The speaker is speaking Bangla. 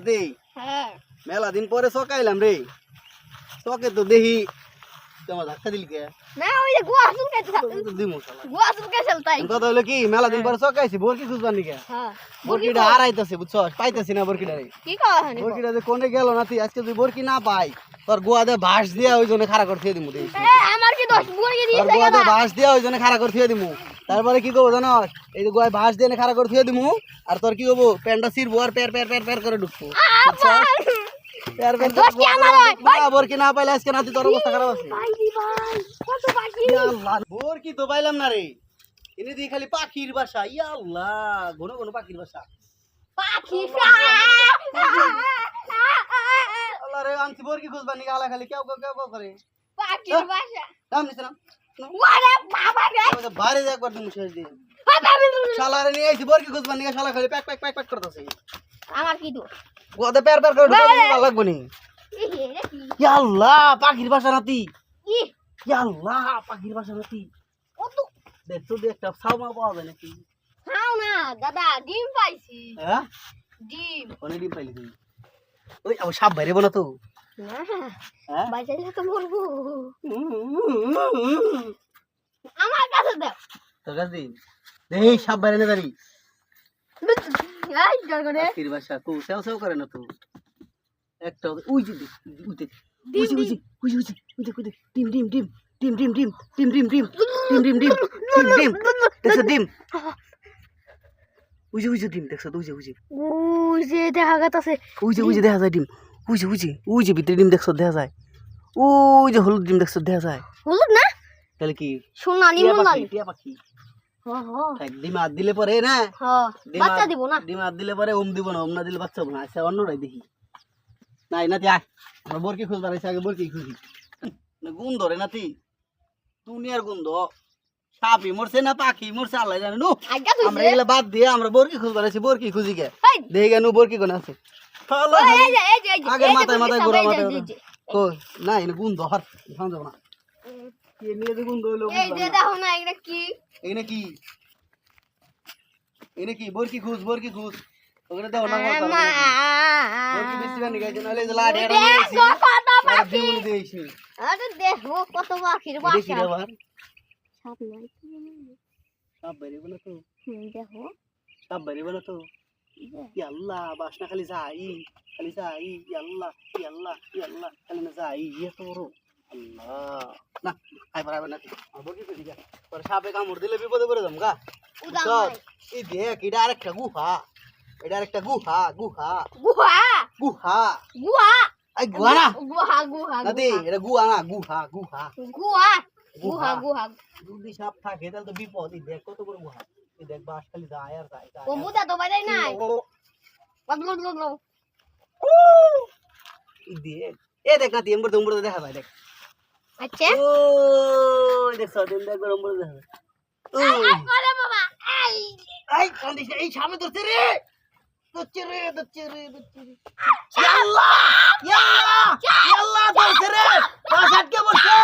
নাতি হ্যাঁ মেলা দিন পরে সকাইলাম রে সকে তো দেখি তোমার ধাক্কা দিল কে না ওই যে গুয়া আসুন কে দিমু শালা গুয়া আসুন কে চলতাই কথা হলো কি মেলা দিন পরে সকাইছি বরকি খুঁজবার নিকে হ্যাঁ বরকিটা হারাইতেছে বুঝছস পাইতেছি না বরকিটা রে কি কয় হানি বরকিটা যে কোনে গেল নাতি আজকে তুই বরকি না পাই তোর গোয়া দে ভাস দিয়া ওই জন্য খাড়া করে থিয়ে দিমু দেই এ আমার কি দোষ মুরগি তোর দিয়েছে গোয়া দে কেন ভাস দিয়া ওই জন্য খাড়া করে থিয়ে দিমু তারপরে কি করবো জানোস এই যে গোয়ায় ভাস দিয়ে খাড়া করে থিয়ে দিমু আর তোর কি হবো প্যান্টটা ছিড়বো আর প্যার প্যার প্যার প্যার করে ঢুকবো প্যার প্যার দোষ কি আমার হয়? না বরকি না পাইলে আজকে নাতি তোর অবস্থা খারাপ আছে ভাই দি ভাই কত বাকি বরকি তো পাইলাম না রে এনে দি খালি পাখির বাসা ইয়া আল্লাহ ঘন ঘন পাখির বাসা পাখি আল্লাহ রে আনছি বরকি খুঁজবার নিকে আলা খালি কেউ কেউ কেউ কেউ করে পাখির বাসা দাম নিছে না ওরে বাবা রে বাইরে যা একবার তুমি শেষ দিন শালারে নিয়ে আইছি বরকি খুঁজবার নিকে শালা খালি প্যাক প্যাক প্যাক প্যাক করতেছে আমার কি দোষ গোয়াতে প্যার প্যার করে ঢুকাবো ভালো লাগবে নি ইয়া আল্লাহ পাখির বাসা নাতি ই ইয়া আল্লাহ পাখির বাসা নাতি কত দেখ তো একটা ছাউমা পাওয়া যায় নাকি খাও না দাদা ডিম পাইছি হ্যাঁ ডিম অনেক ডিম পাইলি তুই ওই আবার সাপ বাইরে বলো তো না হ্যাঁ বাইরে তো মরবো আমার কাছে দাও তোর কাছে দিন এই সাপ বাইরে না দাঁড়ি এই জগরে পাখির বাসা তো সেও সেও করে না তো একটা উই যে উই দেখ ডিম উই ডিম ডিম ডিম ডিম ডিম ডিম ডিম ডিম ডিম ডিম ডিম ডিম ডিম ডিম দেখছ ডিম উই যে ডিম দেখছ উই যে দেখা গেছে যে দেখা যায় ডিম উই যে ভিতরে ডিম দেখছ দেখা যায় ওই যে হলুদ ডিম দেখছ দেখা যায় হলুদ না তাহলে কি সোনালি মোনালি টিয়া পাখি হ্যাঁ হ্যাঁ এক ডিম হাত দিলে পরে না হ্যাঁ বাচ্চা দিব না ডিম হাত দিলে পরে ওম দিব না ওম না দিলে বাচ্চা হবে না আচ্ছা অন্যটাই দেখি নাই নাতি আয় আমরা বরকি খুঁজবার আগে বরকি খুঁজি গুণ ধরে নাতি দুনিয়ার গন্ধ সাপি মরছে না পাখি মরছে আল্লাহ জানে নু আজ্ঞা তুই আমরা এগুলা বাদ দিয়ে আমরা বরকি খুঁজবার আছি বরকি খুঁজি গে এই দেখি কেন বরকি কোন আছে আগে মাথায় মাথায় ঘোরা মাথায় কই না এনে গুণ ধর সন্দেহ না কি নিয়ে যে গুণ ধরলো এই যে দেখো না এটা কি এনে কি বরকি খুঁজ ওখানে দাও না বরকি বেশি বানি গাইছে নালে যে লাড়ি আড়া নিয়েছি কত আর পাখি দিউলি দেইছি আরে দেখো কত পাখির দেখি বাসা রে আবার সাপ নাই সাপ বাইরে বলে তো দেখো সাপ বাইরে বলে তো ইয়া আল্লাহ বাসনা খালি যাই ইয়া আল্লাহ খালি না যাই এত বড় আল্লাহ না আই পারবে না আর বরকি তো দিগা পরে সাপে কামড় দিলে বিপদে পড়ে যাম গা উদাম এই দেখ এটা আরেকটা গুহা গুহা গুহা এই গুহা না গুহা নাতি এটা গুহা না গুহা যদি সাপ থাকে তাহলে তো বিপদ এই দেখ কত বড় গুহা এই দেখ বাস খালি যায় আর যায় ও মুদা তো বাইরে নাই এই দেখ এ দেখ নাতি এমবর দেখা যায় দেখ আচ্ছা ও দেখ সদিন দেখ এমবর দেখা যায় আরে বাবা এই কান্দিস এই সামনে ধরছে রে ধরছে রে আল্লাহ ধরছে রে বাস আটকে বসে